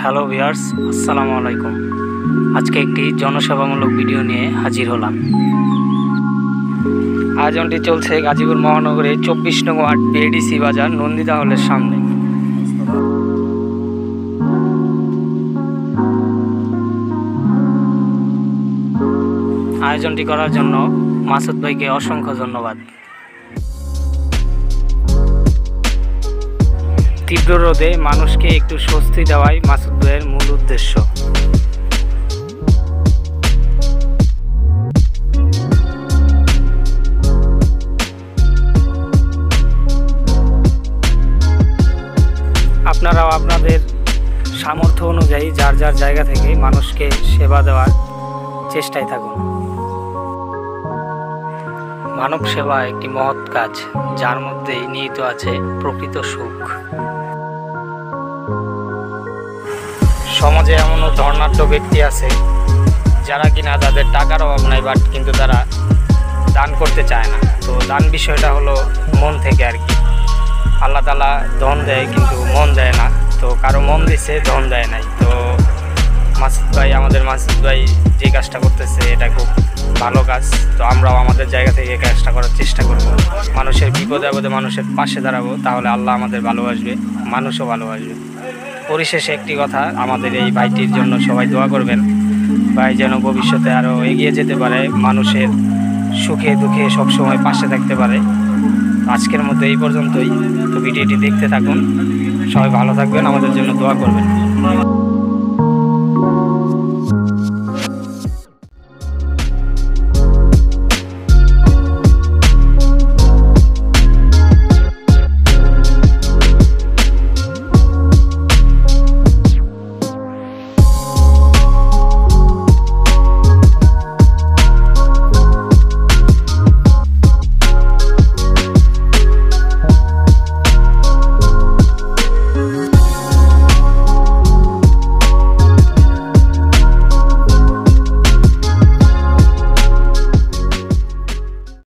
Hello viewers, আসসালামু আলাইকুম। আজকে একটি জনসেবামূলক ভিডিও নিয়ে হাজির হলাম। আয়োজনটি চলছে গাজীপুর মহানগরে 24 নং ওয়ার্ড বিএডিসি বাজার নন্দিতা হলের সামনে। আয়োজনটি করার জন্য মাসুদ ভাইকে অসংখ্য ধন্যবাদ। তীব্র রোদে মানুষকে একটু স্বস্তি দেওয়াই মাসুদ ভাইয়ের মূল উদ্দেশ্য। আপনারাও আপনাদের সামর্থ্য অনুযায়ী যার যার জায়গা থেকে মানুষকে সেবা দেওয়ার চেষ্টায় থাকুন। মানব সেবা একটি মহৎ কাজ, যার মধ্যেই নিহিত আছে প্রকৃত সুখ। সমাজে এমনও ধর্নাঢ্য ব্যক্তি আছে যারা কিনা যাদের টাকার অভাব নাই, বাট কিন্তু তারা দান করতে চায় না। তো দান বিষয়টা হলো মন থেকে আর কি। আল্লাহ তাআলা ধন দেয় কিন্তু মন দেয় না। তো কারো মন দিছে, ধন দেয় নাই। তো আমাদের মাসুদ ভাই যে কাজটা করতেছে এটা খুব ভালো কাজ। তো আমরাও আমাদের জায়গা থেকে এই কাজটা করার চেষ্টা করব। মানুষের বিপদে আপদে মানুষের পাশে দাঁড়াবো, তাহলে আল্লাহ আমাদের ভালোবাসবে, মানুষও ভালোবাসবে। পরিশেষে একটি কথা, আমাদের এই ভাইটির জন্য সবাই দোয়া করবেন। ভাই যেন ভবিষ্যতে আরও এগিয়ে যেতে পারে, মানুষের সুখে দুঃখে সবসময় পাশে থাকতে পারে। আজকের মধ্যে এই পর্যন্তই। তো ভিডিওটি দেখতে থাকুন, সবাই ভালো থাকবেন, আমাদের জন্য দোয়া করবেন।